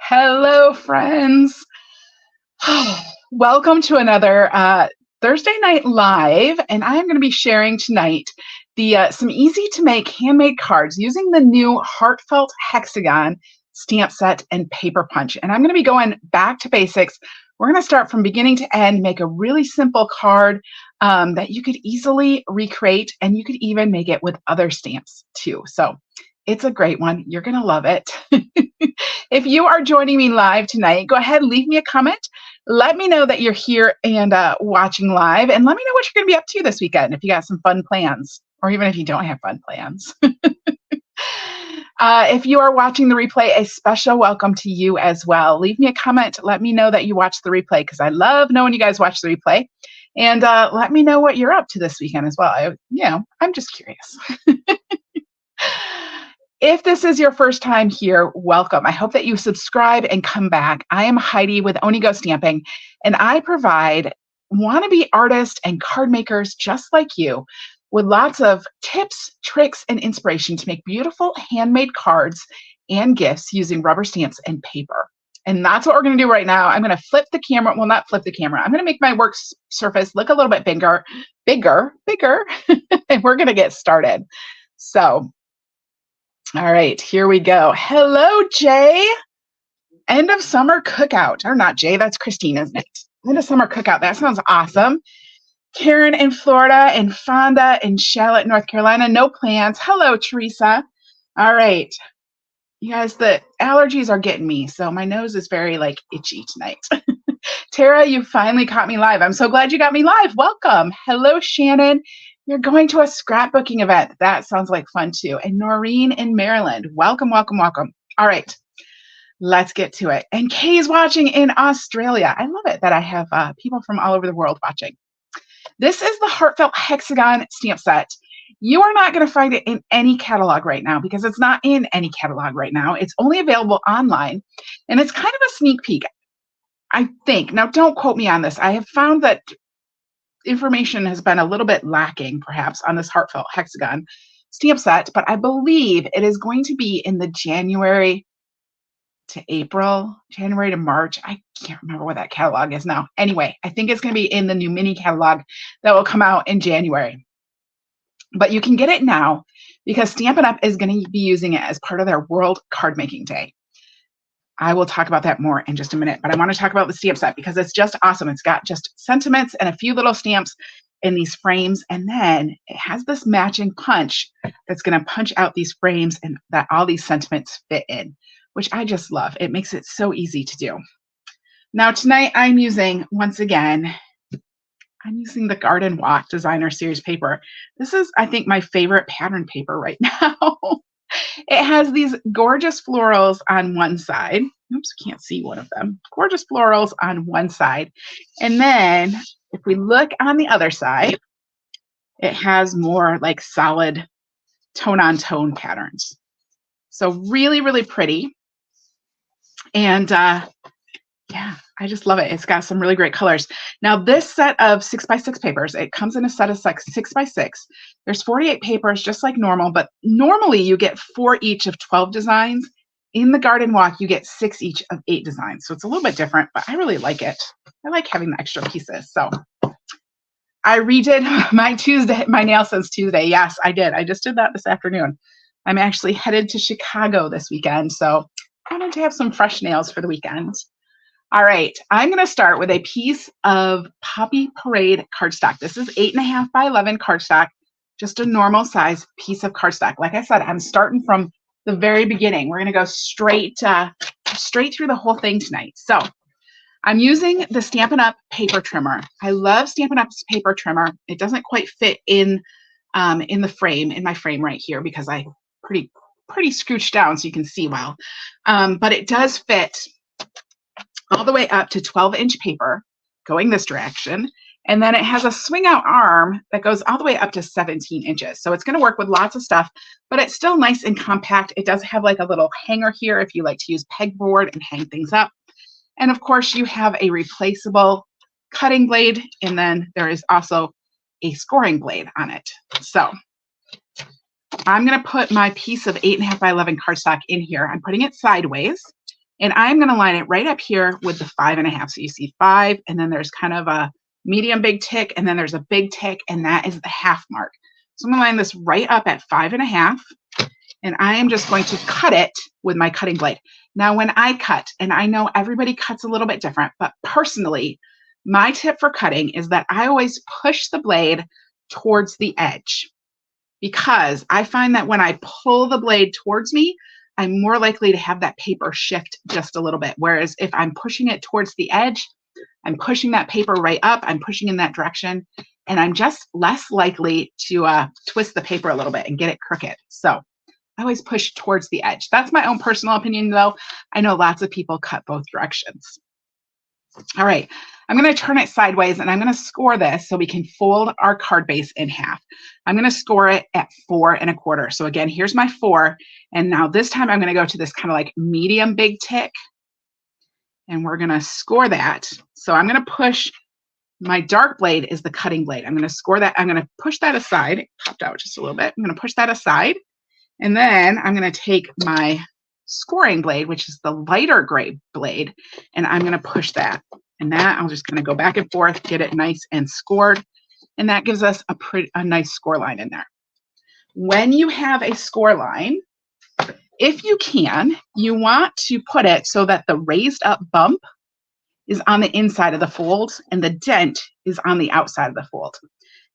Hello, friends. Welcome to another Thursday Night Live, and I'm going to be sharing tonight the some easy to make handmade cards using the new Heartfelt Hexagon stamp set and paper punch. And I'm going to be going back to basics. We're going to start from beginning to end, make a really simple card that you could easily recreate, and you could even make it with other stamps too. So it's a great one. You're going to love it. If you are joining me live tonight, go ahead and leave me a comment. Let me know that you're here and watching live, and let me know what you're going to be up to this weekend if you got some fun plans, or even if you don't have fun plans. If you are watching the replay, a special welcome to you as well. Leave me a comment. Let me know that you watched the replay, because I love knowing you guys watch the replay. And let me know what you're up to this weekend as well. I'm just curious. If this is your first time here, welcome. I hope that you subscribe and come back. I am Heidi with Onigo Stamping, and I provide wannabe artists and card makers just like you with lots of tips, tricks, and inspiration to make beautiful handmade cards and gifts using rubber stamps and paper. And that's what we're going to do right now. I'm going to flip the camera. Well, not flip the camera. I'm going to make my work surface look a little bit bigger, and we're going to get started. So, all right, here we go. Hello, Jay. End of summer cookout. Or not Jay, that's Christine, isn't it? End of summer cookout. That sounds awesome. Karen in Florida, and Fonda in Charlotte, North Carolina. No plans. Hello, Teresa. All right. You guys, the allergies are getting me, so my nose is very itchy tonight. Tara, you finally caught me live. I'm so glad you got me live. Welcome. Hello, Shannon. You're going to a scrapbooking event. That sounds like fun too. And Noreen in Maryland. Welcome, welcome, welcome. All right, let's get to it. And Kay's watching in Australia. I love it that I have people from all over the world watching. This is the Heartfelt Hexagon stamp set. You are not going to find it in any catalog right now, because it's not in any catalog right now. It's only available online, and it's kind of a sneak peek, I think. Now, don't quote me on this. I have found that information has been a little bit lacking, perhaps, on this Heartfelt Hexagon stamp set, but I believe it is going to be in the January to March. I can't remember what that catalog is now. Anyway, I think it's going to be in the new mini catalog that will come out in January. But you can get it now because Stampin' Up! Is going to be using it as part of their World Card Making Day. I will talk about that more in just a minute, but I want to talk about the stamp set because it's just awesome. It's got just sentiments and a few little stamps in these frames, and then it has this matching punch that's going to punch out these frames and that all these sentiments fit in, which I just love. It makes it so easy to do. Now tonight I'm using, once again, the Garden Walk Designer Series paper. This is, I think, my favorite pattern paper right now. It has these gorgeous florals on one side. Oops, can't see one of them. Gorgeous florals on one side. And then if we look on the other side, it has more like solid tone-on-tone patterns. So really, really pretty. And yeah, I just love it. It's got some really great colors. Now, this set of 6x6 papers, it comes in a set of 6x6. There's 48 papers, just like normal, but normally you get 4 each of 12 designs. In the Garden Walk, you get 6 each of 8 designs. So it's a little bit different, but I really like it. I like having the extra pieces. So I redid my nail since Tuesday. Yes, I did. I just did that this afternoon. I'm actually headed to Chicago this weekend, so I wanted to have some fresh nails for the weekend. All right, I'm going to start with a piece of Poppy Parade cardstock. This is 8.5 by 11 cardstock, just a normal size piece of cardstock. Like I said, I'm starting from the very beginning. We're going to go straight through the whole thing tonight. So I'm using the Stampin' Up! Paper trimmer. I love Stampin' Up's paper trimmer. It doesn't quite fit in the frame, in my frame right here, because I pretty scooched down so you can see well. But it does fit all the way up to 12-inch paper going this direction. And then it has a swing out arm that goes all the way up to 17 inches. So it's going to work with lots of stuff, but it's still nice and compact. It does have like a little hanger here if you like to use pegboard and hang things up. And of course you have a replaceable cutting blade. And then there is also a scoring blade on it. So I'm going to put my piece of 8.5 by 11 cardstock in here. I'm putting it sideways. And I'm going to line it right up here with the 5.5. So you see 5, and then there's kind of a medium big tick, and then there's a big tick, and that is the half mark. So I'm going to line this right up at 5.5, and I am just going to cut it with my cutting blade. Now, when I cut, and I know everybody cuts a little bit different, but personally, my tip for cutting is that I always push the blade towards the edge, because I find that when I pull the blade towards me, I'm more likely to have that paper shift just a little bit. Whereas if I'm pushing it towards the edge, I'm pushing that paper right up, I'm pushing in that direction, and I'm just less likely to twist the paper a little bit and get it crooked. So I always push towards the edge. That's my own personal opinion, though. I know lots of people cut both directions. All right, I'm going to turn it sideways, and I'm going to score this so we can fold our card base in half. I'm going to score it at 4.25. So again, here's my 4. And now this time I'm going to go to this kind of like medium big tick, and we're going to score that. So I'm going to push, my dark blade is the cutting blade. I'm going to score that. I'm going to push that aside. It popped out just a little bit. I'm going to push that aside. And then I'm going to take my scoring blade, which is the lighter gray blade, and I'm going to push that. And that I'm just going to go back and forth, get it nice and scored. And that gives us a nice score line in there. When you have a score line, if you can, you want to put it so that the raised up bump is on the inside of the fold and the dent is on the outside of the fold.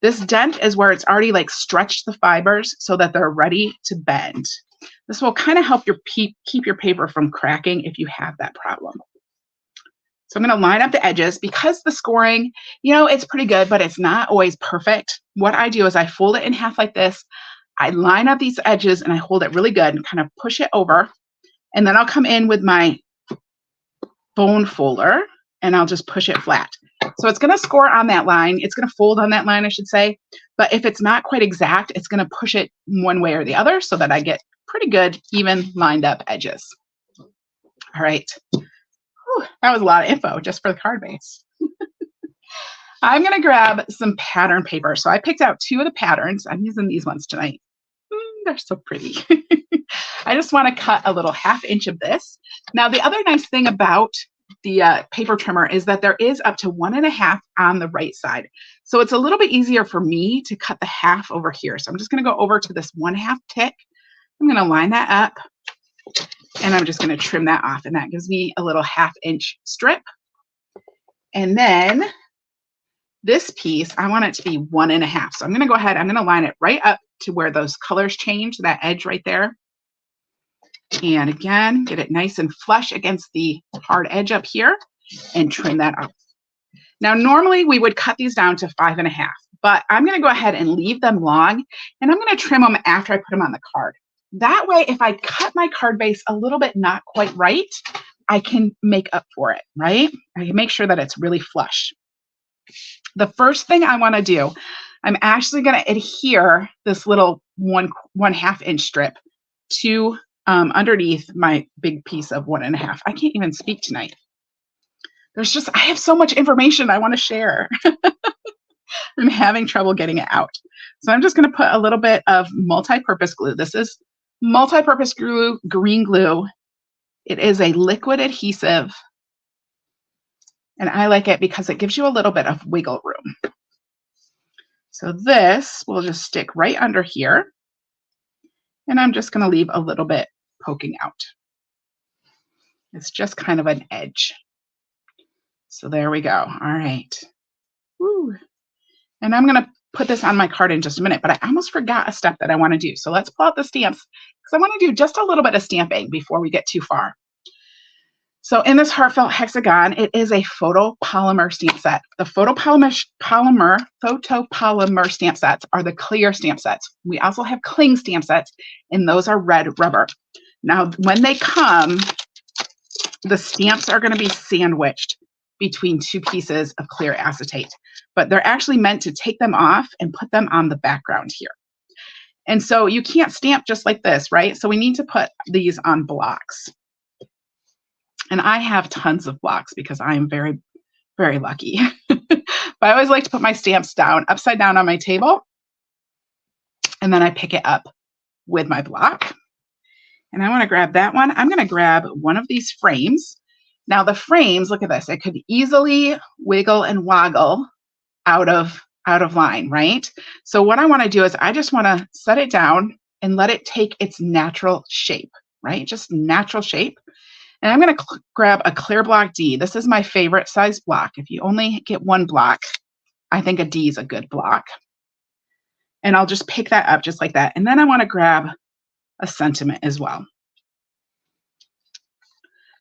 This dent is where it's already like stretched the fibers so that they're ready to bend. This will kind of help keep your paper from cracking if you have that problem. So I'm going to line up the edges because the scoring, it's pretty good, but it's not always perfect. What I do is I fold it in half like this. I line up these edges and I hold it really good and kind of push it over. And then I'll come in with my bone folder and I'll just push it flat. So it's going to score on that line. It's going to fold on that line, I should say. But if it's not quite exact, it's going to push it one way or the other so that I get pretty good, even lined up edges. All right. Whew, that was a lot of info just for the card base. I'm going to grab some pattern paper. So I picked out 2 of the patterns. I'm using these ones tonight. They're so pretty. I just want to cut a little 1/2 inch of this. Now, the other nice thing about the paper trimmer is that there is up to 1.5 on the right side. So it's a little bit easier for me to cut the 1/2 over here. So I'm just going to go over to this 1/2 tick. I'm going to line that up and I'm just going to trim that off. And that gives me a little 1/2 inch strip. And then this piece, I want it to be 1.5. So I'm going to go ahead, I'm going to line it right up to where those colors change, that edge right there. And again, get it nice and flush against the hard edge up here and trim that off. Now, normally we would cut these down to 5.5, but I'm going to go ahead and leave them long, and I'm going to trim them after I put them on the card. That way, if I cut my card base a little bit not quite right, I can make up for it, right? I can make sure that it's really flush. The first thing I want to do, I'm actually going to adhere this little 1/2 inch strip to underneath my big piece of 1.5. I can't even speak tonight. I have so much information I want to share. I'm having trouble getting it out. So I'm just going to put a little bit of multi-purpose glue. This is multi-purpose glue, green glue. It is a liquid adhesive. And I like it because it gives you a little bit of wiggle room. So this will just stick right under here. And I'm just going to leave a little bit poking out. It's just kind of an edge. So there we go. All right. Woo. And I'm going to put this on my card in just a minute, but I almost forgot a step that I want to do. So let's pull out the stamps because I want to do just a little bit of stamping before we get too far. So in this Heartfelt Hexagon, it is a photopolymer stamp set. The photopolymer stamp sets are the clear stamp sets. We also have cling stamp sets, and those are red rubber. Now, when they come, the stamps are going to be sandwiched between 2 pieces of clear acetate, but they're actually meant to take them off and put them on the background here. And so you can't stamp just like this, right? So we need to put these on blocks. And I have tons of blocks because I am very, very lucky. But I always like to put my stamps down, upside down on my table. And then I pick it up with my block. And I want to grab that one. I'm going to grab one of these frames. Now the frames, look at this. It could easily wiggle and woggle out of line, right? So what I want to do is I just want to set it down and let it take its natural shape, right? Just natural shape. And I'm going to grab a clear block D. This is my favorite size block. If you only get one block, I think a D is a good block. And I'll just pick that up just like that. And then I want to grab a sentiment as well.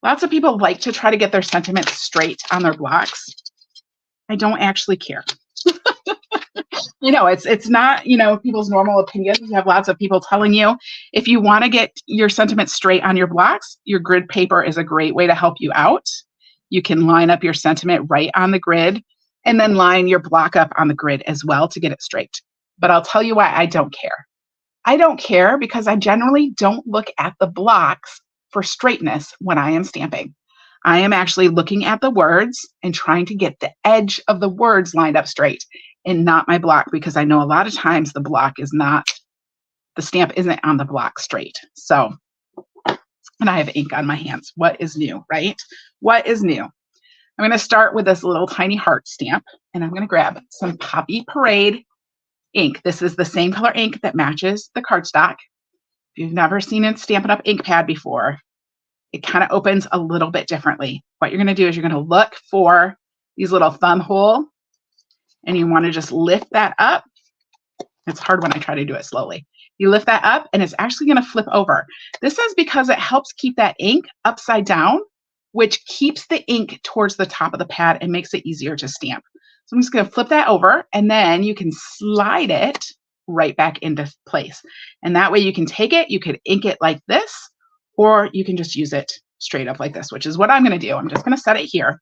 Lots of people like to try to get their sentiments straight on their blocks. I don't actually care. It's not, people's normal opinions. You have lots of people telling you if you want to get your sentiments straight on your blocks, your grid paper is a great way to help you out. You can line up your sentiment right on the grid and then line your block up on the grid as well to get it straight. But I'll tell you why I don't care. I don't care because I generally don't look at the blocks for straightness when I am stamping. I am actually looking at the words and trying to get the edge of the words lined up straight and not my block, because I know a lot of times the stamp isn't on the block straight. So, and I have ink on my hands. What is new, right? What is new? I'm going to start with this little tiny heart stamp, and I'm going to grab some Poppy Parade ink. This is the same color ink that matches the cardstock. If you've never seen a Stampin' Up! Ink pad before, it kind of opens a little bit differently. What you're going to do is you're going to look for these little thumb hole, and you want to just lift that up. It's hard when I try to do it slowly. You lift that up, and it's actually going to flip over. This is because it helps keep that ink upside down, which keeps the ink towards the top of the pad and makes it easier to stamp. So I'm just going to flip that over, and then you can slide it right back into place. And that way you can take it, you could ink it like this, or you can just use it straight up like this, which is what I'm going to do. I'm just going to set it here.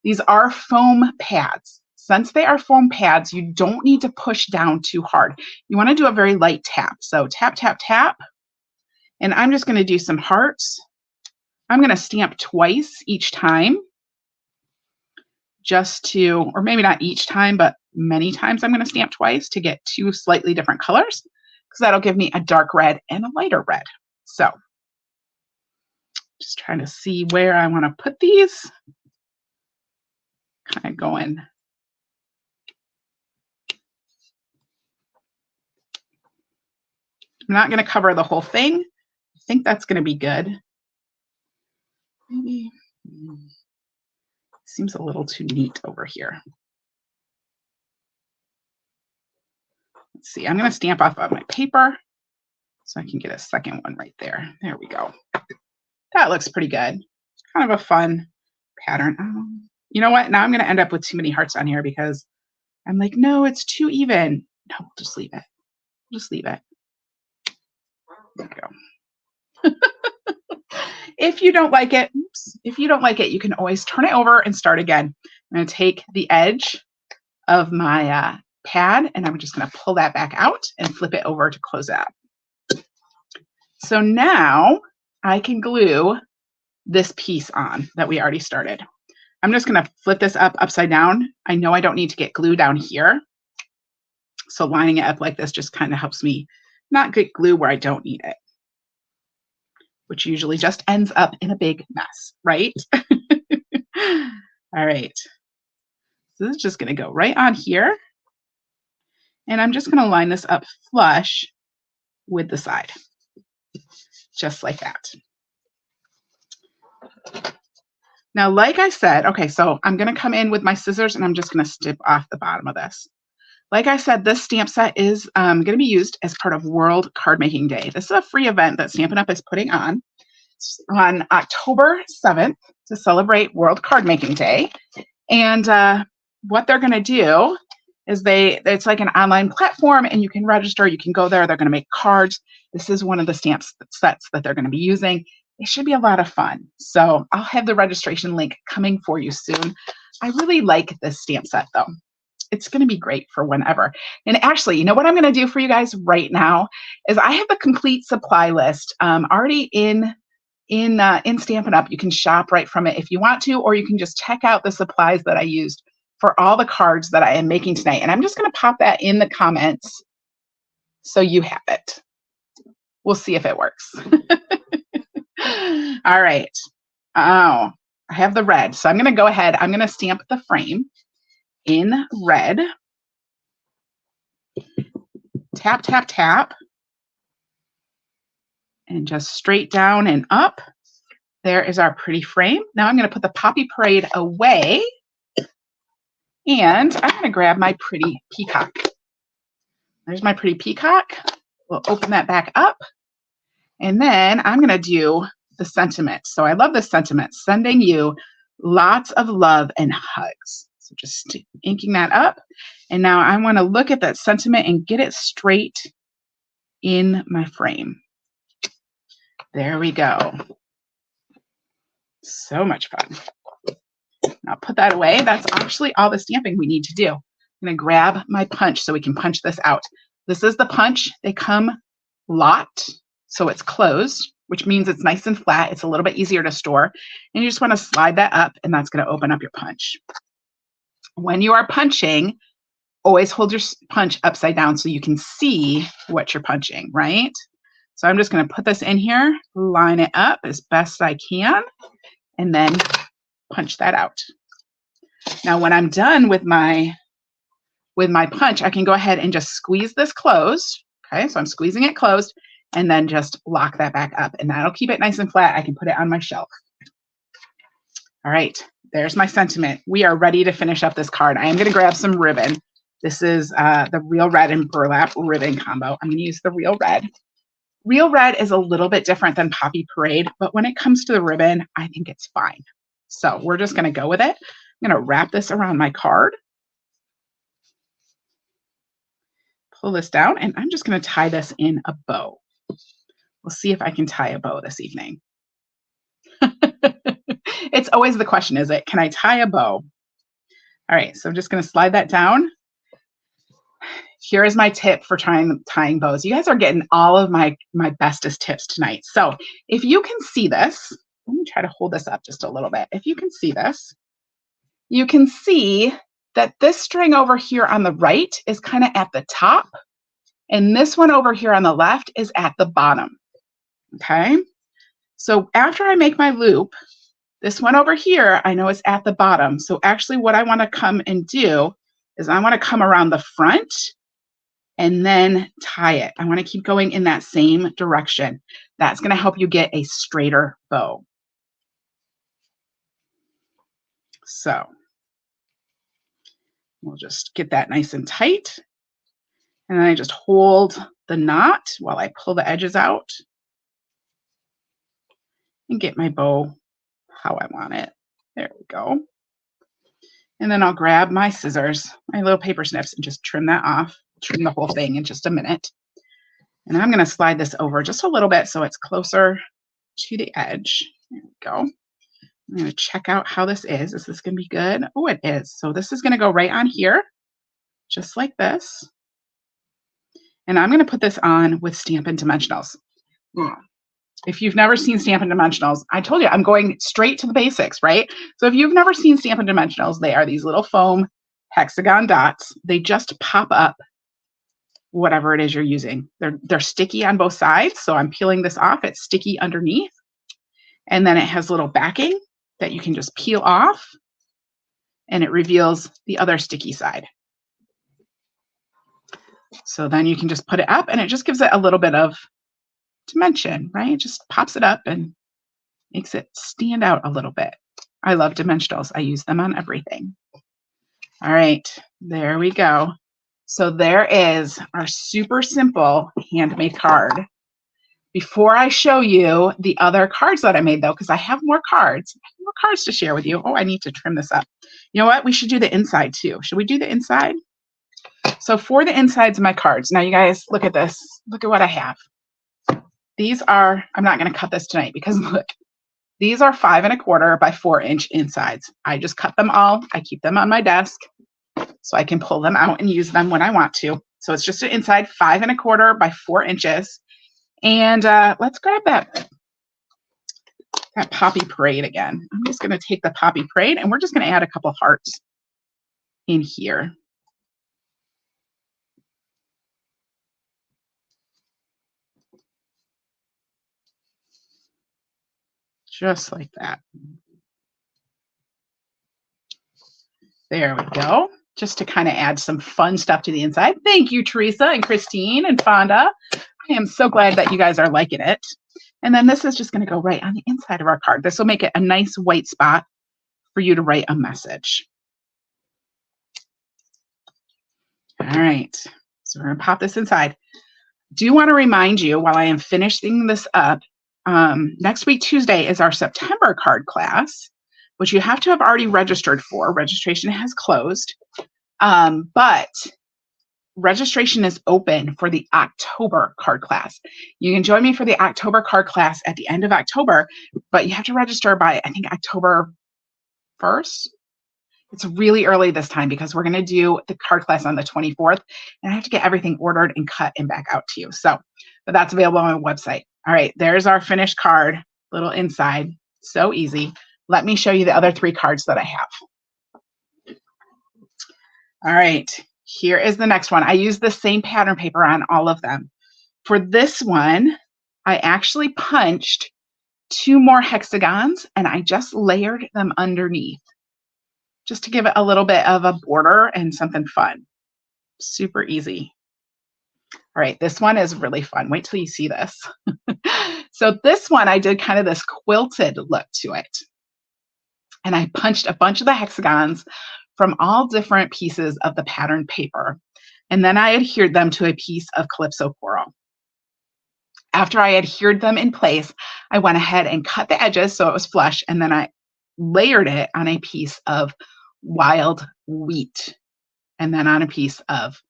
These are foam pads. Since they are foam pads, you don't need to push down too hard. You want to do a very light tap. So tap, tap, tap. And I'm just going to do some hearts. I'm going to stamp twice each time, or maybe not each time, but many times I'm going to stamp twice to get two slightly different colors, because that'll give me a dark red and a lighter red. So just trying to see where I want to put these. Kind of going. I'm not going to cover the whole thing. I think that's going to be good. Maybe. Seems a little too neat over here. Let's see. I'm going to stamp off of my paper so I can get a second one right there. There we go. That looks pretty good. Kind of a fun pattern. You know what? Now I'm going to end up with too many hearts on here because I'm like, no, it's too even. No, we'll just leave it. Just leave it. There we go. If you don't like it, you can always turn it over and start again. I'm going to take the edge of my pad, and I'm just going to pull that back out and flip it over to close it up. So now I can glue this piece on that we already started. I'm just going to flip this up upside down. I know I don't need to get glue down here. So lining it up like this just kind of helps me not get glue where I don't need it, which usually just ends up in a big mess, right? All right. So this is just going to go right on here. And I'm just going to line this up flush with the side, just like that. Now, like I said, okay, so I'm going to come in with my scissors and I'm just going to snip off the bottom of this. Like I said, this stamp set is going to be used as part of World Card Making Day. This is a free event that Stampin' Up! Is putting on October 7th to celebrate World Card Making Day. And what they're going to do is it's like an online platform, and you can register, you can go there, they're going to make cards. This is one of the stamp sets that they're going to be using. It should be a lot of fun. So I'll have the registration link coming for you soon. I really like this stamp set though. It's going to be great for whenever. And actually, you know what I'm going to do for you guys right now is I have the complete supply list already in Stampin' Up. You can shop right from it if you want to, or you can just check out the supplies that I used for all the cards that I am making tonight. And I'm just going to pop that in the comments so you have it. We'll see if it works. All right. Oh, I have the red. So I'm going to go ahead. I'm going to stamp the frame in red. Tap, tap, tap. And just straight down and up. There is our pretty frame. Now I'm going to put the Poppy Parade away. And I'm going to grab my pretty peacock. There's my pretty peacock. We'll open that back up. And then I'm going to do the sentiment. So I love this sentiment, sending you lots of love and hugs. So just inking that up. And now I want to look at that sentiment and get it straight in my frame. There we go. So much fun. I'll put that away. That's actually all the stamping we need to do. I'm going to grab my punch so we can punch this out. This is the punch. They come locked, so it's closed, which means it's nice and flat. It's a little bit easier to store. And you just want to slide that up, and that's going to open up your punch. When you are punching, always hold your punch upside down so you can see what you're punching, right? So I'm just going to put this in here, line it up as best I can, and then punch that out. Now, when I'm done with my punch, I can go ahead and just squeeze this closed. Okay, so I'm squeezing it closed and then just lock that back up, and that'll keep it nice and flat. I can put it on my shelf. All right, there's my sentiment. We are ready to finish up this card. I am going to grab some ribbon. This is the Real Red and Burlap ribbon combo. I'm going to use the Real Red. Real Red is a little bit different than Poppy Parade, but when it comes to the ribbon, I think it's fine. So we're just going to go with it. I'm going to wrap this around my card. Pull this down, and I'm just going to tie this in a bow. We'll see if I can tie a bow this evening. It's always the question, is it? Can I tie a bow? All right, so I'm just going to slide that down. Here is my tip for tying bows. You guys are getting all of my bestest tips tonight. So if you can see this, let me try to hold this up just a little bit. If you can see this, you can see that this string over here on the right is kind of at the top, and this one over here on the left is at the bottom. Okay, so after I make my loop, this one over here, I know it's at the bottom. So actually what I want to come and do is I want to come around the front and then tie it. I want to keep going in that same direction. That's going to help you get a straighter bow. So we'll just get that nice and tight. And then I just hold the knot while I pull the edges out and get my bow how I want it. There we go. And then I'll grab my scissors, my little paper snips, and just trim that off. Trim the whole thing in just a minute. And I'm going to slide this over just a little bit so it's closer to the edge. There we go. I'm going to check out how this is. Is this going to be good? Oh, it is. So this is going to go right on here, just like this. And I'm going to put this on with Stampin' Dimensionals. If you've never seen Stampin' Dimensionals, I told you I'm going straight to the basics, right? So if you've never seen Stampin' Dimensionals, they are these little foam hexagon dots. They just pop up whatever it is you're using. They're sticky on both sides, so I'm peeling this off. It's sticky underneath, and then it has little backing that you can just peel off, and it reveals the other sticky side. So then you can just put it up, and it just gives it a little bit of dimension, right? It just pops it up and makes it stand out a little bit. I love dimensionals. I use them on everything. All right, there we go. So there is our super simple handmade card. Before I show you the other cards that I made, though, because I have more cards to share with you. Oh, I need to trim this up. You know what? We should do the inside too. Should we do the inside? So for the insides of my cards, now you guys look at this. Look at what I have. These are, I'm not going to cut this tonight because look, these are 5 1/4 by 4 inch insides. I just cut them all. I keep them on my desk so I can pull them out and use them when I want to. So it's just an inside 5 1/4 by 4 inches. And let's grab that Poppy Parade again. I'm just going to take the Poppy Parade and we're just going to add a couple hearts in here. just like that. There we go. Just to kind of add some fun stuff to the inside. Thank you, Teresa and Christine and Fonda. I am so glad that you guys are liking it. And then this is just going to go right on the inside of our card. This will make it a nice white spot for you to write a message. All right, so we're going to pop this inside. Do want to remind you while I am finishing this up, next week, Tuesday, is our September card class, which you have to have already registered for. Registration has closed, but registration is open for the October card class. You can join me for the October card class at the end of October, but you have to register by, I think, October 1st. It's really early this time because we're going to do the card class on the 24th, and I have to get everything ordered and cut and back out to you. So, but that's available on my website. All right, there's our finished card, little inside. So easy. Let me show you the other 3 cards that I have. All right, here is the next one. I use the same pattern paper on all of them. For this one, I actually punched 2 more hexagons and I just layered them underneath, just to give it a little bit of a border and something fun. Super easy. All right, this one is really fun. Wait till you see this. So this one, I did kind of this quilted look to it. And I punched a bunch of the hexagons from all different pieces of the pattern paper. And then I adhered them to a piece of Calypso coral. After I adhered them in place, I went ahead and cut the edges so it was flush, and then I layered it on a piece of wild wheat, and then on a piece of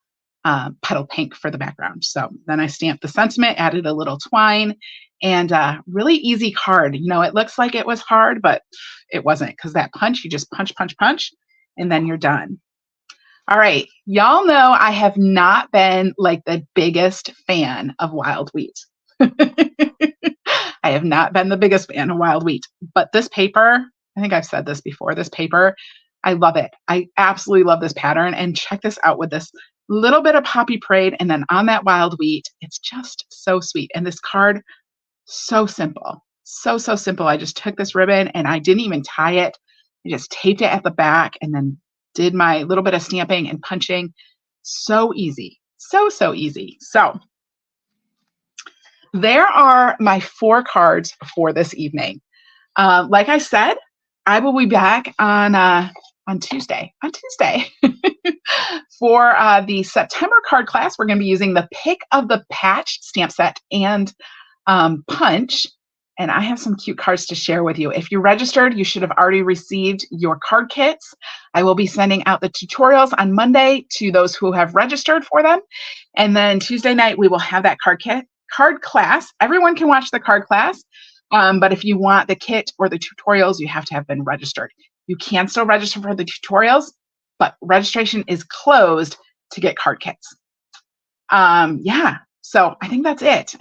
petal pink for the background. So then I stamped the sentiment, added a little twine, and really easy card. You know, it looks like it was hard, but it wasn't, because that punch, you just punch, punch, punch, and then you're done. All right, y'all know I have not been like the biggest fan of wild wheat. I have not been the biggest fan of wild wheat, but this paper, I think I've said this before, this paper, I love it. I absolutely love this pattern. And check this out with this little bit of poppy parade, and then on that wild wheat, it's just so sweet. And this card, so simple, so simple. I just took this ribbon and I didn't even tie it. I just taped it at the back and then did my little bit of stamping and punching. So easy, so easy. So there are my 4 cards for this evening. Like I said, I will be back on Tuesday. For the September card class, we're going to be using the Pick of the Patch stamp set and punch. And I have some cute cards to share with you. If you registered, you should have already received your card kits. I will be sending out the tutorials on Monday to those who have registered for them. And then Tuesday night, we will have that card class. Everyone can watch the card class. But if you want the kit or the tutorials, you have to have been registered. You can still register for the tutorials, but registration is closed to get card kits. Yeah, so I think that's it.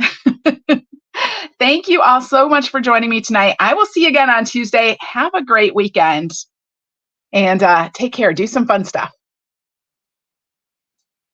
Thank you all so much for joining me tonight. I will see you again on Tuesday. Have a great weekend and take care. Do some fun stuff.